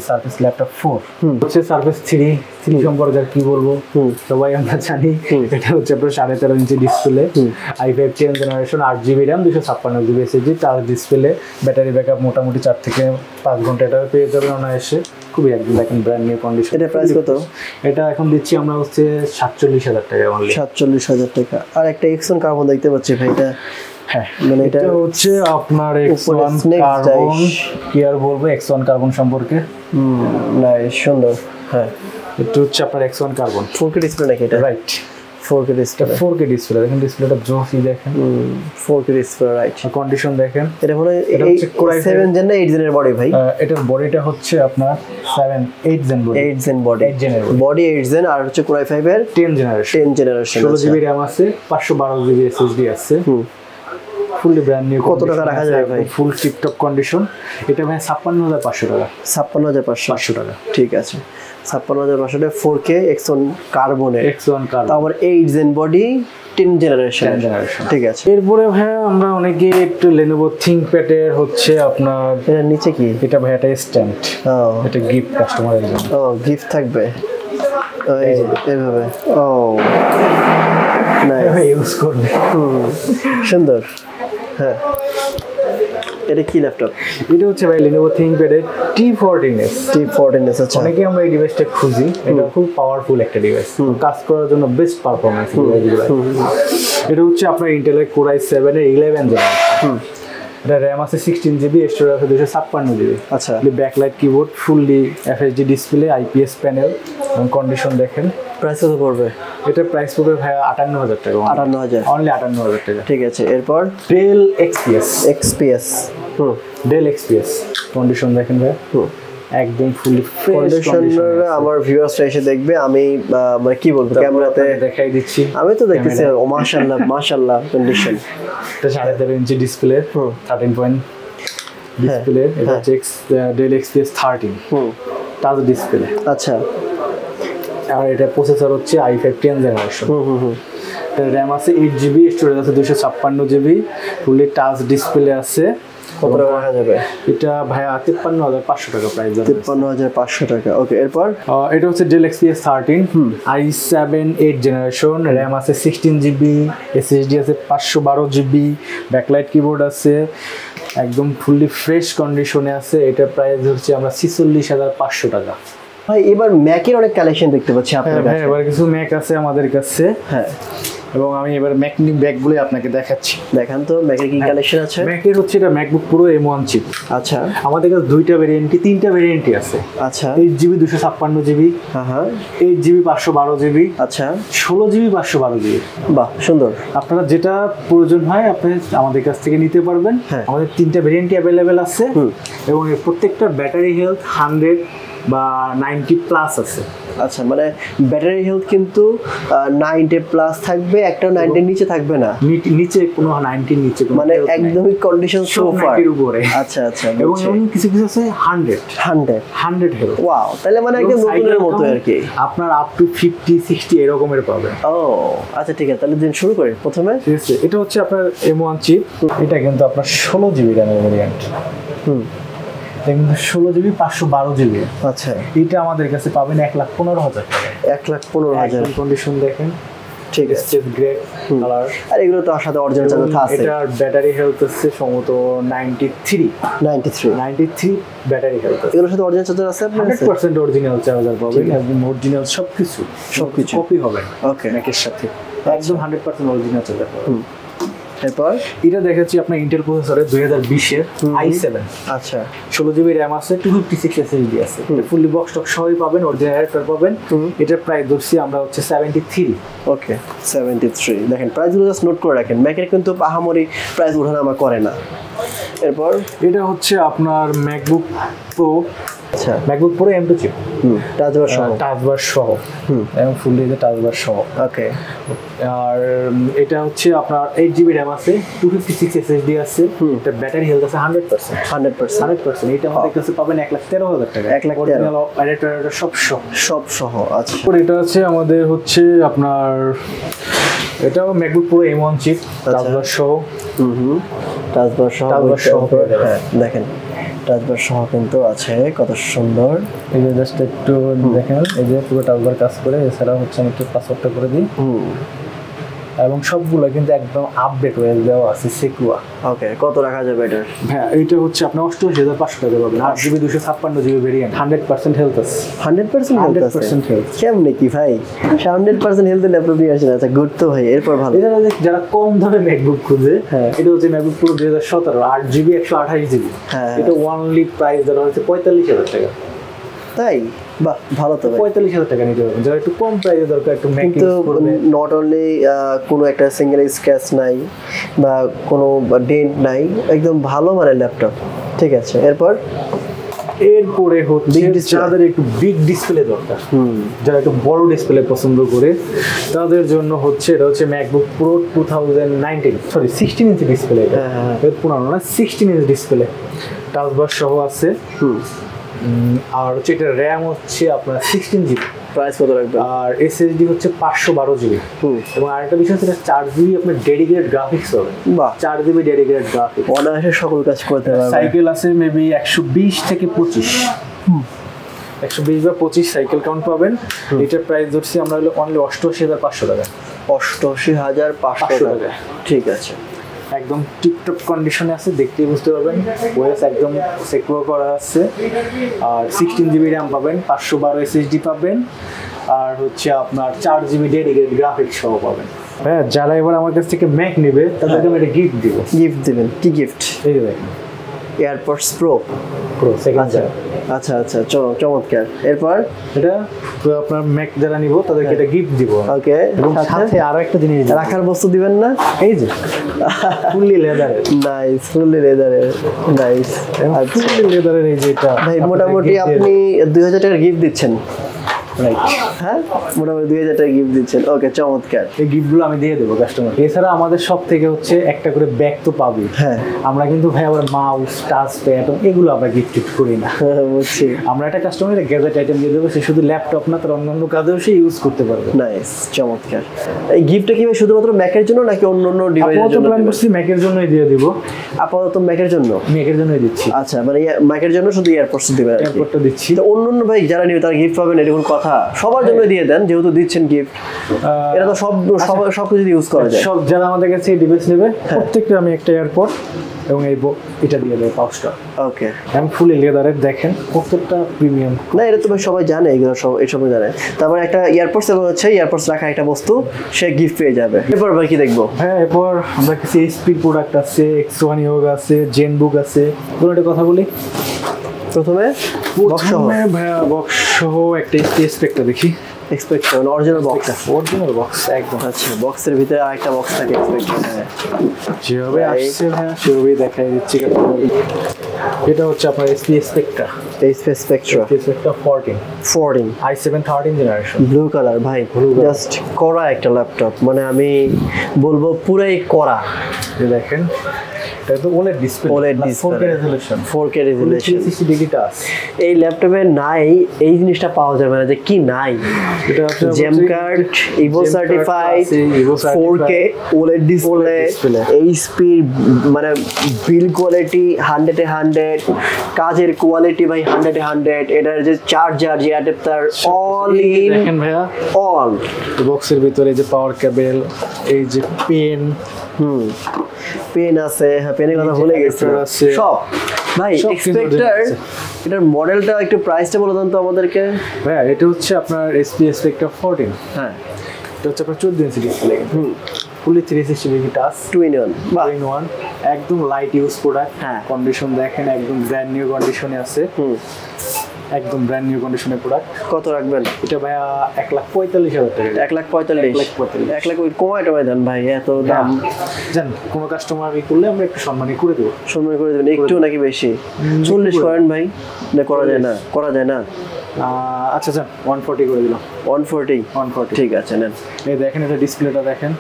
সারফেস ল্যাপটপ 4। হচ্ছে সারফেস 3 সম্পর্কে আর কি বলবো, সবাই আমরা জানি। এটা হচ্ছে আপনার 13.5 ইঞ্চি ডিসপ্লে, i5 10th জেনারেশন, 8GB RAM, 256GB SSD, touch display, battery backup মোটামুটি 4 থেকে 5 ঘন্টা এটা পেয়ে যাবেন অনায়াসে। খুবই একদম দেখেন ব্র্যান্ড নিউ কন্ডিশন। এটা প্রাইস কত? এটা এখন দিচ্ছি আমরা হচ্ছে 47,000 টাকা অনলি। 47,000 টাকা। আর একটা এক্সন কার্বন দেখতে পাচ্ছি ভাই, এটা হ্যাঁ, মানে এটা হচ্ছে আপনার X1 কার্বন। কি আর বলবো X1 কার্বন সম্পর্কে, নাইস, সুন্দর। হ্যাঁ, এটা হচ্ছে আপনার X1 কার্বন 4K ডিসপ্লে নাকি এটা? Right, 4K display. 4K display দেখেন, ডিসপ্লেটা জোসি দেখেন। 4K display, right. কন্ডিশন দেখেন, এটা হলো 7 জেন না 8 জেনের বডি ভাই? এটার বডিটা হচ্ছে আপনার 8 জেন বডি। 8 জেন বডি, 8 জেনের বডি, 8 জেন। আর হচ্ছে Core i5 এর 10 জেনারেশন। 16GB RAM আছে, 512GB SSD আছে। Fully brand new. কত টাকা রাখা যাবে ভাই? ফুল টিপটপ কন্ডিশন। এটা ভাই 56,500 টাকা। 56,500 টাকা, ঠিক আছে। 56,500 টাকা 4K X1 কার্বনের। তারপর 8 জেন বডি, 10 জেনারেশন। ঠিক আছে। এরপরে ভাই আমরা অনেকে একটু Lenovo ThinkPad এর হচ্ছে আপনার, এর নিচে কি? এটা ভাই এটা স্ট্যান্ড। এটা গিফট কাস্টমারের জন্য। গিফট থাকবে এইভাবে। নাইস, ইউজ করবে। সুন্দর। হ্যাঁ, এটা কি ল্যাপটপ? এটা হচ্ছে ভাই Lenovo ThinkPad এর T14s। আচ্ছা, অনেকে আমরা এই ডিভাইসটা খুঁজি, এটা খুব পাওয়ারফুল একটা ডিভাইস, কাজ করার জন্য বেস্ট পারফরম্যান্স ডিভাইস। এটা হচ্ছে আপনার Intel Core i7 এর 11 জেনারেশন। এটা RAM আছে 16GB, স্টোরেজ আছে 256GB। আচ্ছা, backlight keyboard, fully FHD display, IPS panel, এবং কন্ডিশন দেখেন। প্রাইস কত পড়বে? এটা প্রাইস পড়বে ভাই 58,000 টাকা। 58,000, অনলি 58,000 টাকা। ঠিক আছে। এরপর Dell XPS। Dell XPS condition দেখেন ভাই, একদম ফুলি ফ্রেশ কন্ডিশন। আমার ভিউয়ার্সরা এসে দেখবে, আমি মানে কি বলবো, ক্যামেরাতে দেখাই দিচ্ছি। আমি তো দেখতেছি, ও মাশাআল্লাহ কন্ডিশন। এটা 13.5 ইঞ্চি ডিসপ্লে, 13 পয়েন্ট ডিসপ্লে। এটা হচ্ছে Dell XPS 13 টাচ ডিসপ্লে। আচ্ছা, আর এটা প্রসেসর হচ্ছে i5 10 জেনারেশন। RAM আছে 8GB, স্টোরেজ আছে 256GB, ফুলি টাচ ডিসপ্লে আছে। কত টাকা রাখা যাবে? এটা ভাইয়া 53,500 টাকা প্রাইস। 53,500 টাকা। ওকে, এরপর এটা হচ্ছে Dell XPS 13 i7 8 generation. RAM আছে 16GB, SSD আছে 512GB, ব্যাকলাইট কিবোর্ড আছে, একদম ফুললি ফ্রেশ কন্ডিশনে আছে। এটা প্রাইস হচ্ছে আমরা 46,500 টাকা। ভাই, এবার ম্যাকের অনেক কালেকশন দেখতে পাচ্ছি আপনার কাছে। এবার কিছু ম্যাক আছে আমাদের কাছে। হ্যাঁ, এবং আমি এবার ম্যাকনিক ব্যাগগুলো আপনাকে দেখাচ্ছি। দেখান তো ম্যাকের কি কালেকশন আছে। ম্যাকের হচ্ছে এটা ম্যাকবুক প্রো M1 চিপ। আচ্ছা, আমাদের কাছে দুইটা ভেরিয়েন্ট, তিনটা ভেরিয়েন্টই আছে। আচ্ছা, 8GB 256GB, হ্যাঁ, 8GB 512GB, আচ্ছা, 16GB 512GB। বাহ, সুন্দর। আপনারা যেটা প্রয়োজন হয় আপনি আমাদের কাছ থেকে নিতে পারবেন। আমাদের তিনটা ভেরিয়েন্টই অ্যাভেলেবেল আছে, এবং এর প্রত্যেকটা ব্যাটারি হেলথ 100 বা 90 প্লাস আছে। আচ্ছা, মানে ব্যাটারি হেলথ কিন্তু 90 প্লাস থাকবে, একটা 90 নিচে থাকবে না। নিচে কোনো 90 নিচে কোনো, মানে একদমই কন্ডিশন সুপার উপরে। আচ্ছা, এবং এমন কিছু আছে 100 হেলথ। ওয়াও, তাহলে মানে একদম নতুনের মতো আর কি। আপনার আপ টু 50 60 এরকমের পাবেন। আচ্ছা, ঠিক আছে, তাহলে দিন শুরু করি প্রথমে। ঠিক আছে, এটা হচ্ছে আপনার M1 চিপ। এটা কিন্তু আপনার 16GB RAM এর ভেরিয়েন্ট। 16GB 512GB। আচ্ছা, এটা আমাদের কাছে পাবেন 1,15,000 টাকা। 1,15,000। কন্ডিশন দেখেন, ঠিক আছে। Space grey colour. আর এগুলো তো সাথে অরিজিনাল চার্জার আছে। এটার ব্যাটারি হেলথ হচ্ছে সম্ভবত 93 ব্যাটারি হেলথ। এগুলোর সাথে অরিজিনাল চার্জার আছে আপনার? 100% অরিজিনাল চার্জার পাবেন এবং অরিজিনাল সবকিছু কপি হবে ওকে ম্যাকের সাথে একদম 100% অরিজিনাল চার্জার পাবেন। এরপর এটা দেখাচ্ছি আপনার ইন্টেল প্রসেসরের 2020 এর i7। আচ্ছা 16GB RAM আছে, 256 SSD আছে, ফুললি বক্স টক সবই পাবেন, অরিজিনাল অ্যাডাপ্টার পাবেন। এটার প্রাইস ধরছি আমরা হচ্ছে 73। ওকে 73। দেখেন প্রাইসগুলো জাস্ট নোট করে রাখেন, ম্যাকের কিন্তু আহামরি প্রাইস ওঠানামা করে না। এরপর এটা হচ্ছে আপনার ম্যাকবুক প্রো। আচ্ছা MacBook Pro M2 chip, touch bar সহ, টাচবার সহ এবং ফুললি টাচবার সহ। ওকে আর এটা হচ্ছে আপনার 8GB RAM আছে, 256 SSD আছে, এটা ব্যাটারি হেলথ আছে 100%। এটা আমাদের কাছে পাবেন 1,13,000 টাকা। 1,13,000 অরিজিনাল অ্যাডাপ্টার সব সহ। আচ্ছা এটা আছে আমাদের হচ্ছে আপনার এটাও MacBook pro M1 chip, touch bar সহ। টাচবার সহ, টাচবার সহ। হ্যাঁ দেখেন টাচবার সহ কিন্তু আছে, কত সুন্দর। এই যে জাস্ট একটু দেখেন, এই যে পুরো টাচবার কাজ করে। এছাড়া হচ্ছে আমি একটু পাসওয়ার্ডটা করে দিই এবং সবগুলো কিন্তু একদম আপডেট হয়ে দেওয়া আছে, সিকিউর। ওকে কত রাখা যাবে এটার? হ্যাঁ এইটা হচ্ছে আপনার 88,500 টাকা পাবেন, 8GB 256GB ভেরিয়েন্ট, 100% হেলথ আছে। 100% হেলথ। কেমনে কি ভাই 100% হেলথ ল্যাপটপ নিয়ে আসেন? আচ্ছা গুড তো ভাই। এরপর ভালো, যারা কম দামে ম্যাকবুক খুঁজে, এটা হচ্ছে ম্যাকবুক প্রো 2017 8GB 128GB। এটা ওয়ানলি প্রাইস ধরা হচ্ছে 45,000 টাকা। তাই বাহ ভালো তো ভাই। 45,000 টাকা নিতে পারবেন যারা একটু কম প্রাইসে দরকার, একটু কিন্তু নট অনলি কোনো একটা সিঙ্গেল স্ক্র্যাচ নাই বা কোনো ডেন্ট নাই, একদম ভালো মানের ল্যাপটপ। ঠিক আছে এরপরে হচ্ছে যাদের একটু বিগ ডিসপ্লে দরকার, যারা একটু বড় ডিসপ্লে পছন্দ করে তাদের জন্য হচ্ছে এটা হচ্ছে ম্যাকবুক প্রো 16 ইঞ্চি ডিসপ্লে। এটা পুরানো না, 16 ইঞ্চি ডিসপ্লে, টাচবার সহ আছে। আর হচ্ছে এটা র্যাম হচ্ছে আপনার 16GB, প্রাইস কত রাখবে? আর SSD হচ্ছে 512GB। এবং আরেকটা বিষয় হচ্ছে 4GB আপনার ডেডিকেটেড গ্রাফিক্স হবে। বাহ 4GB ডেডিকেটেড গ্রাফিক্স, অনায়াসে সকল কাজ করতে পারবে। সাইকেল আছে মেবি 120 থেকে 25, 120 বা 25 সাইকেল কাউন্ট পাবেন। এটার প্রাইস ধরছি আমরা হলো অনলি 88,500 টাকা। 88,500 টাকা। ঠিক আছে, একদম টিপটপ কন্ডিশনে আছে, দেখতেই বুঝতে পারবেন। ওএস একদম সিকিউর করা আছে। আর 16GB RAM পাবেন, 512 SSD পাবেন, আর হচ্ছে আপনার 4GB ডেডিকেটেড গ্রাফিক্স সহ পাবেন। হ্যাঁ যারা এবার আমার কাছ থেকে ম্যাক নেবে তাদেরকে আমি একটা গিফট দিব। গিফট দিবেন? কি গিফট? এই যে দেখেন এয়ারপডস প্রো সেকেন্ড। আচ্ছা আচ্ছা চমৎকার। এরপর এটা তো আপনার ম্যাক যারা নিব তাদেরকে এটা গিফট দিব। ওকে, এবং সাথে আরো একটা জিনিস রাখার বস্তু দিবেন না? এই যে ফুললি লেদারের। নাইস, ফুললি লেদারের, নাইস। ফুললি লেদারের এই যে এটা ভাই মোটামুটি আপনি 2,000 টাকার গিফট দিচ্ছেন? রাইট, হ্যাঁ মোটামুটি 2,000 টাকা গিফট দিচ্ছেন। ওকে চমৎকার। এই গিফটগুলো আমি দিয়ে দেবো কাস্টমার। এছাড়া আমাদের সব থেকে হচ্ছে একটা করে ব্যাগ তো পাবি। হ্যাঁ আমরা কিন্তু ভাই আবার মাউস টাচ প্যাড এগুলো আমরা গিফট করি না। বুঝছি। আমরা একটা কাস্টমারের গ্যাজেট আইটেম দিয়ে দেবো, সে শুধু ল্যাপটপ না তার অন্যান্য কাজেও সে ইউজ করতে পারবে। নাইস, চমৎকার। এই গিফটটা কি শুধুমাত্র ম্যাকের জন্য নাকি অন্য অন্য ডিভাইসের জন্য? প্ল্যান করছি ম্যাকের জন্যই দিয়ে দিব। আপাতত ম্যাকের জন্য? ম্যাকের জন্যই দিচ্ছি। আচ্ছা মানে ম্যাকের জন্য শুধু এয়ারপডস দিবেন? এয়ারপডটা দিচ্ছি। তো অন্য অন্য ভাই যারা নিবে তারা গিফট পাবেন, এটা কোন কথা? সবার জন্য দিয়ে দেন, যেহেতু দিচ্ছেন গিফট। এটা তো সবকিছু ইউজ করা যায়। সব যারা আমাদের কাছে ডিভাইস নেবে প্রত্যেকটা আমি একটা এয়ারপড এবং এটা দিয়ে দেবো পাউচটা। ওকে, আমি ফুলি লেদারের, দেখেন প্রত্যেকটা প্রিমিয়াম। না এটা তো ভাই সবাই জানে, এগুলো সব জানে। তারপর একটা এয়ারপডস এবং হচ্ছে এয়ারপডস রাখা একটা বস্তু, সে গিফট পেয়ে যাবে। এরপর ভাই কি দেখবো? হ্যাঁ এরপর আমরা কিছু এইচপি প্রোডাক্ট আছে, X1 ইয়োগ আছে, জেনবুক আছে। বলুন একটা কথা বলি। প্রথমে বক্স সহ একটা স্পেকটা দেখি। এক্সপেকশন অরিজিনাল বক্স একদম। আচ্ছা বক্সের ভিতরে আরেকটা বক্স থাকে এক্সপেকশন। যেভাবে আসছে হ্যাঁ সেভাবেই দেখাই দিচ্ছি। এটা হচ্ছে আপনার Spectra 14 i7 13 generation, blue colour. ভাই জাস্ট করা একটা ল্যাপটপ, মানে আমি বলবো পুরাই করা। দেখেন এটা তো OLED display, OLED 4K display, resolution, 4K resolution. 360 degree touch. এই ল্যাপটপে নাই, এই জিনিসটা পাওয়া যাবে না যে কি নাই। এটা হচ্ছে জেম card, Evo certified, 4K OLED display, HP মানে বিল্ড কোয়ালিটি 100 এ 100, কাজের কোয়ালিটি ভাই 100 এ 100, এটার যে চার্জার, যে অ্যাডাপ্টার, অল ইন দেখেন ভাইয়া, অল বক্সের ভিতরে যে পাওয়ার কেবল, এই যে পেন, পেন আছে, হ্যাঁ পেনের কথা ভুলে গেছি, সব ভাই এক্সপেক্টার। এটার মডেলটা একটু প্রাইসটা বলে দেন তো আমাদেরকে ভাইয়া। এটা হচ্ছে আপনার SP Spectre 14, হ্যাঁ এটা হচ্ছে আপনার 14 inch display, fully 360 degree touch, 2 in 1, বাহ, 2 in 1, একদম লাইট ইউজ প্রোডাক্ট। হ্যাঁ। কন্ডিশন দেখেন একদম ব্র্যান্ড নিউ কন্ডিশনে আছে, একদম ব্র্যান্ড নিউ কন্ডিশনের প্রোডাক্ট। কত রাখবেন? এটা ভাইয়া 1,45,000 টাকা। 1,45,000, 1,45,000 কমায় টমায় দেন ভাই, এত দাম জান। কোনো কাস্টমার করলে আমরা একটু সম্মানই করে দেবো, সম্মান করে দেবেন একটু নাকি বেশি? 40 করেন ভাই, না করা যায় না? করা যায় না? আচ্ছা যান 140 করে দিলাম। 140, ঠিক আছে নেন। এই দেখেন, এটা ডিসপ্লেটা দেখেন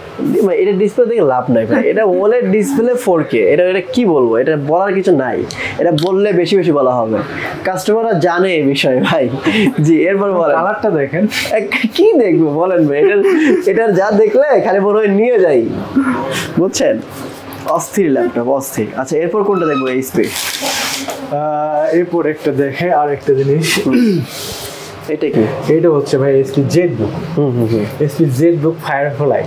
ভাই, এটা ডিসপ্লে দেখে লাভ নাই ভাই, এটা OLED ডিসপ্লে 4K, এটা কি বলবো, এটা বলার কিছু নাই, এটা বললে বেশি বেশি বলা হবে, কাস্টমাররা জানে এই বিষয়ে ভাই। জি, এরপর বলেন। কালারটা দেখেন, কি দেখবো বলেন ভাই, এটার যা দেখলে খালি মনে হয় নিয়ে যাই, বুঝছেন? অস্থির ল্যাপটপ, অস্থির। আচ্ছা, এরপর কোনটা দেখবো? এইচপি। এরপর একটা দেখে আর একটা জিনিস, এটা কি? এটা হচ্ছে ভাই SP ZBook, SP ZBook Firefly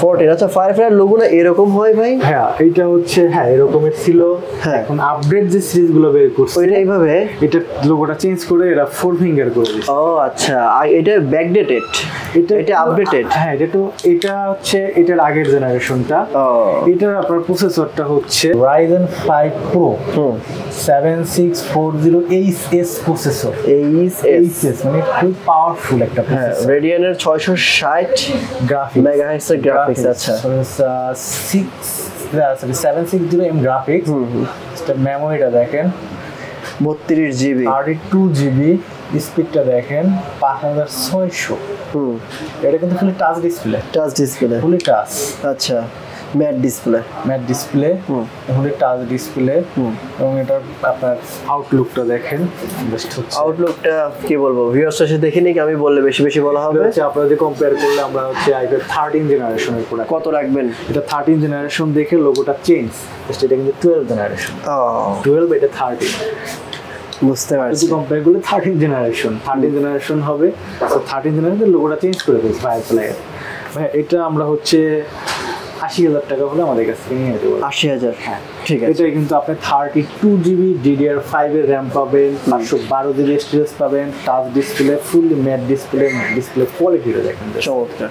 14। আচ্ছা, Firefly লোগো না এরকম হয় ভাই? হ্যাঁ, এটা হচ্ছে হ্যাঁ এরকমের ছিল, হ্যাঁ এখন আপডেট যে সিরিজ গুলো বের করছে ওইটা এইভাবে, এটা লোগোটা চেঞ্জ করে এরা 4 ফিঙ্গার করে দিয়েছে। ও আচ্ছা, এটা ব্যাকডেটেড, এটা আপডেটেড? হ্যাঁ, এটা হচ্ছে এটার আগের জেনারেশনটা। এটার আপনার প্রসেসরটা হচ্ছে Ryzen 5 Pro 7640HS processor, HS মানে খুব পাওয়ারফুল একটা প্রসেসর। রেডিয়ানের 660 গ্রাফিক্স, মেগাহার্টজের গ্রাফিক্স। আচ্ছা, 760M গ্রাফিক্স। এটা মেমোরিটা দেখেন 32 জিবি, 32 জিবি। স্পিডটা দেখেন 5600। এটা কিন্তু fully touch display, fully touch. আচ্ছা, matte display, fully touch display. এবং এটার আপনার আউটলুকটা দেখেন, বেস্ট হচ্ছে। আউটলুকটা কি বলবো, ভিউয়ার্সরা এসে দেখে নিক, আমি বললে বেশি বেশি বলা হবে। আপনারা যদি কম্পেয়ার করলে আমরা হচ্ছে i5 13 জেনারেশনের প্রোডাক্ট। কত রাখবেন? এটা 13 জেনারেশন দেখে লোগোটা চেঞ্জ, এটা কিন্তু 12 জেনারেশন। 12, এটা 13, বুঝতে পারছি। কম্পেয়ার করলে 13 জেনারেশন হবে। তো 13 জেনারেশনের লোগোটা চেঞ্জ করে দিয়েছে Firefly। ভাই, এটা আমরা হচ্ছে 80,000 টাকা হলে আমাদের কাছ থেকে নিয়ে যেতে পারবো। 80,000, হ্যাঁ ঠিক আছে। এটা কিন্তু আপনি 32 জিবি DDR5 এর র্যাম পাবেন, 512 জিবি স্টোরেজ পাবেন, touch display, fully mat display কোয়ালিটিটা দেখেন চমৎকার।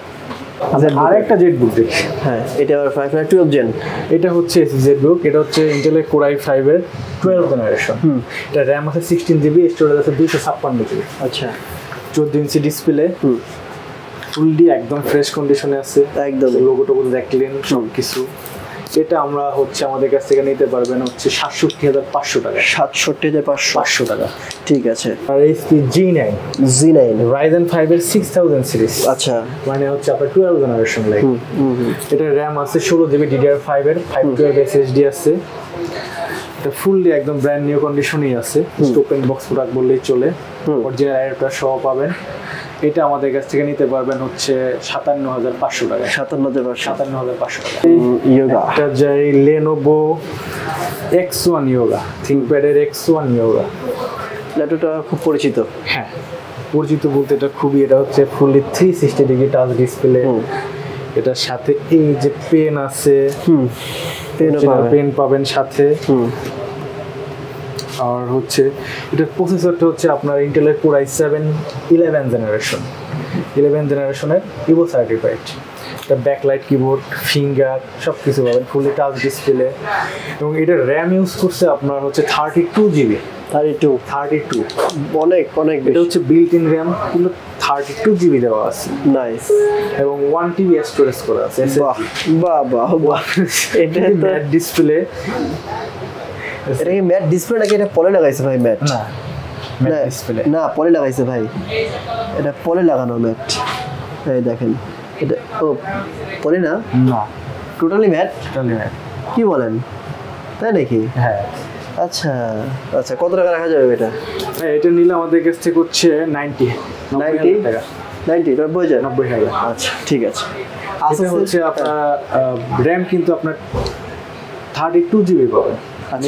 আরেকটা ZBook দেখি, হ্যাঁ এটা আবার Firefly 12 জেন। এটা হচ্ছে ZBook, এটা হচ্ছে ইন্টেলের Core i5 এর 12 জেনারেশন। এটা র্যাম আছে 16 জিবি, স্টোরেজ আছে 256 জিবি। আচ্ছা, 14 ইঞ্চি ডিসপ্লে, ফুললি একদম ফ্রেশ কন্ডিশনে আছে, একদম লোগোটা দেখলেন সব কিছু। এটা আমরা হচ্ছে আমাদের কাছ থেকে নিতে পারবেন হচ্ছে 67,500 টাকা। 67,500 টাকা, ঠিক আছে। আর HP G9 Ryzen 5 এর 6000 সিরিজ। আচ্ছা, মানে হচ্ছে আপনার 12 জেনারেশন লাইক। এটা র্যাম আছে 16 জিবি DDR5 এর, 512 SSD আছে। এটা ফুললি একদম ব্র্যান্ড নিউ কন্ডিশনেই আছে, ওপেন বক্স প্রোডাক্ট বললেই চলে, অরিজিনাল অ্যাডাপ্টার সহ পাবেন। এটা আমাদের কাছ থেকে নিতে পারবেন হচ্ছে 57,500 টাকা। 57,500 টাকা। ইয়োগা, এটা যাই Lenovo X1 Yoga, ThinkPad এর X1 Yoga ল্যাপটপটা খুব পরিচিত। হ্যাঁ, পরিচিত বলতে এটা খুবই, এটা হচ্ছে ফুললি 360 ডিগ্রি টাচ ডিসপ্লে। এটার সাথে এই যে পেন আছে, পেন পাবেন সাথে। আর হচ্ছে এটার প্রসেসরটা হচ্ছে আপনার ইন্টেলের Core i7 11 জেনারেশনের ইভো সার্টিফাইড। এটা ব্যাকলাইট কিবোর্ড, ফিঙ্গার সব কিছু পাবেন, ফুলি টাচ ডিসপ্লে। এবং এটার র্যাম ইউজ করছে আপনার হচ্ছে 32 জিবি। 32 অনেক এটা হচ্ছে বিল্ট ইন র্যাম, কিন্তু 32 জিবি দেওয়া আছে। নাইস। এবং 1 TB স্টোরেজ করা আছে। বাহ, এটা ম্যাট ডিসপ্লে। এটা কি ম্যাট ডিসপ্লে নাকি এটা পলে লাগাইছে ভাই? ম্যাট না, ম্যাট ডিসপ্লে না, পলে লাগাইছে ভাই, এটা পলে লাগানো ম্যাট। এই দেখেন, এটা ও পলে না, না টোটালি ম্যাট। Totally mat. কি বলেন? তাই নাকি? হ্যাঁ আচ্ছা আচ্ছা, কত টাকা রাখা যাবে এটা? হ্যাঁ, এটা নিলে আমাদের কাছ থেকে হচ্ছে 90 টাকা। 90,000? 90,000। আচ্ছা ঠিক আছে। আসলে হচ্ছে আপনার র্যাম কিন্তু আপনার 32 জিবি পাবেন।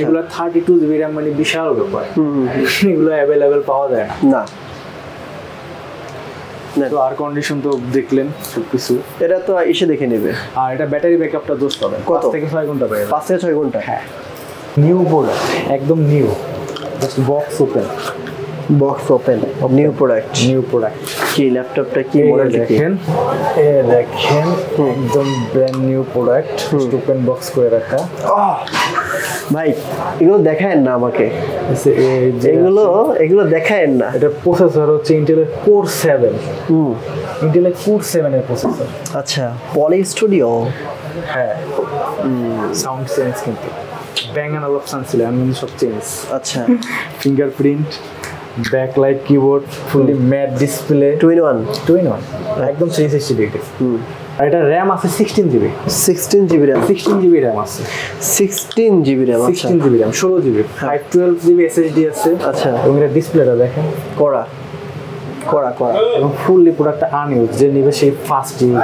এগুলো 32 জিবি র্যাম মানে বিশাল ব্যাপার। এগুলো অ্যাভেলেবেল পাওয়া যায় না। তো আর কন্ডিশন তো দেখলেন সবকিছু, এটা তো এসে দেখে নেবে। আর এটা ব্যাটারি ব্যাকআপটা দোষ পাবেন, 5 থেকে 6 ঘন্টা পাবেন। 5 থেকে 6 ঘন্টা? হ্যাঁ, নিউ প্রোডাক্ট, একদম new, just box open. Box open, new product. কি ল্যাপটপটা কি মডেল দেখেন, দেখেন একদম brand new product, open box করে রাখা। ভাই এগুলো দেখায়েন না আমাকে, এগুলো দেখায়েন না। এটা প্রসেসর হচ্ছে ইন্টেলের কোর 7। ইন্টেলের কোর 7 এর প্রসেসর। আচ্ছা, পলি স্টুডিও। হ্যাঁ, সাউন্ড চেঞ্জ কিন্তু ব্যাং এন্ড অপশন ছিল, আমি সব চেঞ্জ। আচ্ছা, fingerprint, backlight keyboard, fully matte display, 2 in 1 একদম 360 ডিগ্রি। আর এটা র্যাম আছে 16 GB. 16 GB RAM? 16 GB RAM আছে। 16 GB RAM? 16 GB RAM, 16 GB, 512 GB SSD আছে। আচ্ছা, এবং এটা ডিসপ্লেটা দেখেন কড়া এবং ফুললি প্রোডাক্টটা আনইউজ, যে নিবে সেই ফার্স্ট ইউজ।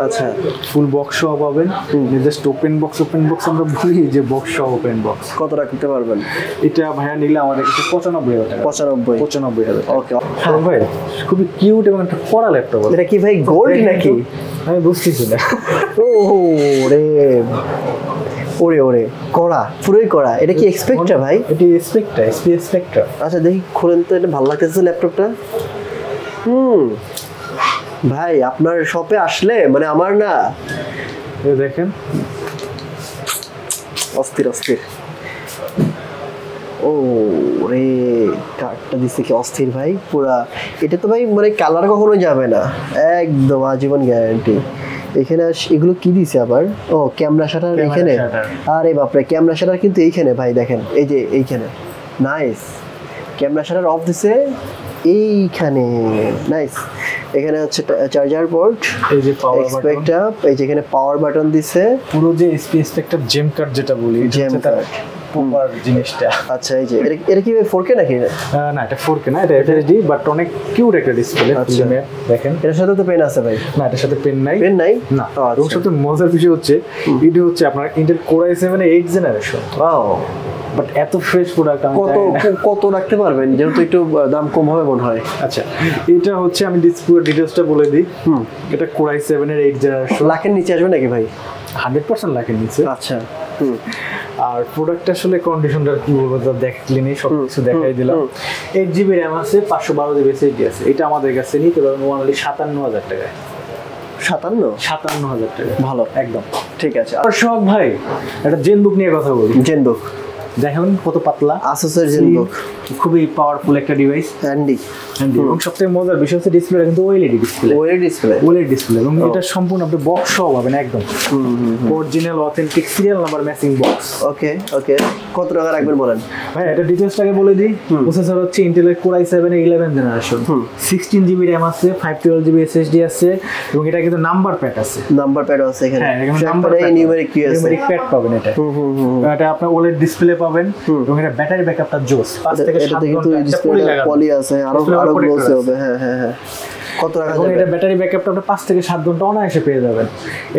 আচ্ছা, ফুল বক্স সহ পাবেন। জাস্ট ওপেন বক্স আমরা বলি যে বক্স সহ ওপেন বক্স। কত রাখতে পারবেন? এটা ভাইয়া নিলে আমাদের কাছে 95,000 টাকা। 95,000। ওকে ভাই, খুবই কিউট এবং একটা কড়া ল্যাপটপ। এটা কি ভাই গোল্ড নাকি? আমি বুঝতেছি না। ওরে কড়া, পুরোই কড়া। এটা কি এক্সপেক্টটা ভাই? এটা এক্সপেক্টটা। আচ্ছা দেখি, খুলেন তো, এটা ভালো লাগতেছে ল্যাপটপটা। ভাই আপনার শপে আসলে মানে আমার না, দেখেন অস্থির। ও রে, কার্ডটা দিচ্ছে কি অস্থির ভাই পুরা। এটা তো ভাই মানে কালার কখনো যাবে না, একদম আজীবন গ্যারান্টি। এখানে এগুলো কি দিছে আবার? ও ক্যামেরা শাটার এখানে। আরে বাপরে, ক্যামেরা শাটার কিন্তু এইখানে ভাই, দেখেন এই যে এইখানে। নাইস, ক্যামেরা শাটার অফ দিছে এইখানে। নাইস। এখানে হচ্ছে চার্জার পোর্ট, এই যে পাওয়ার বাটন, এই যে এখানে পাওয়ার বাটন দিছে। পুরো যে স্পেক্টার জেম কার্ড যেটা বলি, জেম কার্ড প্রপার জিনিসটা। আচ্ছা, এই যে এটা কি 4K নাকি? না, এটা 4K না, এটা FHD, বাট অনেক কিউট একটা ডিসপ্লে। আচ্ছা, দেখেন এটার সাথে তো পেন আছে ভাই? না, এটার সাথে পেন নাই না। আর ওর সাথে মজার বিষয় হচ্ছে, এটা হচ্ছে আপনার Intel Core i7 8th generation. But এত ফ্রেশ প্রোডাক্ট। কত রাখতে পারবেন, যেহেতু একটু দাম কম হবে মনে হয়? আচ্ছা, এটা হচ্ছে আমি ডিটেইলসটা বলে দিই। এটা Core i7 এর 8th জেনারেশন। লাখের নিচে আসবে নাকি ভাই? 100% লাখের নিচে। আচ্ছা। আর প্রোডাক্ট আসলে কন্ডিশনটা কি বলবো, দেখলেনি, সব কিছু দেখাই দিলাম। 8 জিবি র্যাম আছে, 512 জিবি এসএসডি আছে। এটা আমাদের কাছে নিতে পারবেন অনলি 57,000 টাকায়। 57,000 টাকা, ভালো একদম। ঠিক আছে। আর শখ ভাই, একটা জেনবুক নিয়ে কথা বলি। জেনবুক দেখুন কত পাতলা, আসুসের জেনবুক, খুবই পাওয়ারফুল একটা ডিভাইস। হ্যান্ডি। এবং সবথেকে মজার বিষয় হচ্ছে ডিসপ্লেটা কিন্তু ওএলইডি ডিসপ্লে। এবং এটা সম্পূর্ণ আপনি বক্স সহ পাবেন, একদম original authentic serial number matching box. Okay. কত টাকা রাখবেন বলেন ভাই? এটা ডিটেইলসটাকে বলে দিই। প্রসেসর হচ্ছে ইন্টেলের Core i7 এর 11th জেনারেশন। 16 জিবি র্যাম আছে, 512 জিবি এসএসডি আছে। এবং এটা কিন্তু নাম্বার প্যাড আছে। এখানে। হ্যাঁ, নাম্বার প্যাড, নিউমেরিক প্যাড পাবেন। এটা আপনার OLED ডিসপ্লে পাবেন। এবং এটা ব্যাটারি ব্যাকআপটা জোস, 5 থেকে 7 ঘন্টা পলি আছে, আরো ক্লোজ হবে। হ্যাঁ। কত টাকা? এবং এটা ব্যাটারি ব্যাকআপটা আপনি 5 থেকে 7 ঘন্টা অনায়াসে পেয়ে যাবেন।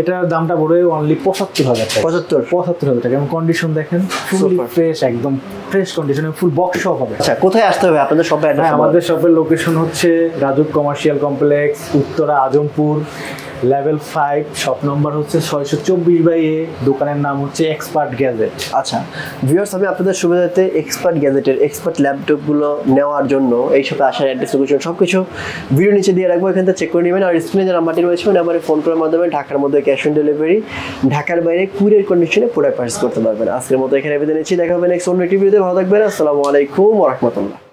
এটার দামটা পড়বে অনলি 75,000 টাকা। 75,000 টাকা। এবং কন্ডিশন দেখেন, ফুলি ফ্রেশ, একদম ফ্রেশ কন্ডিশনে, ফুল বক্স সহ হবে। আচ্ছা, কোথায় আসতে হবে আপনাদের শপে? আমাদের শপের লোকেশন হচ্ছে RAJUK commercial complex, Uttara Azampur, level 5, shop number হচ্ছে 624/A। দোকানের নাম হচ্ছে এক্সপার্ট গ্যাজেট। আচ্ছা ভিউয়ার্স, আমি আপনাদের সুবিধার্থে এক্সপার্ট গ্যাজেটের এক্সপার্ট ল্যাপটপগুলো নেওয়ার জন্য এই শপে আসার অ্যাড্রেস লোকেশন সবকিছু ভিডিও নিচে দিয়ে রাখবো, এখান থেকে চেক করে নেবেন। আর স্ক্রিনে যে নাম্বারটি রয়েছে ওই নাম্বারে ফোন করার মাধ্যমে ঢাকার মধ্যে ক্যাশ অন ডেলিভারি, ঢাকার বাইরে কুরিয়ার কন্ডিশনে প্রোডাক্ট পারচেজ করতে পারবেন। আজকের মতো এখানে বিদায় নিচ্ছি, দেখা হবে নেক্সট অন্য একটি ভিডিওতে। ভালো থাকবেন। আসসালামু আলাইকুম ওয়া রাহমাতুল্লাহ।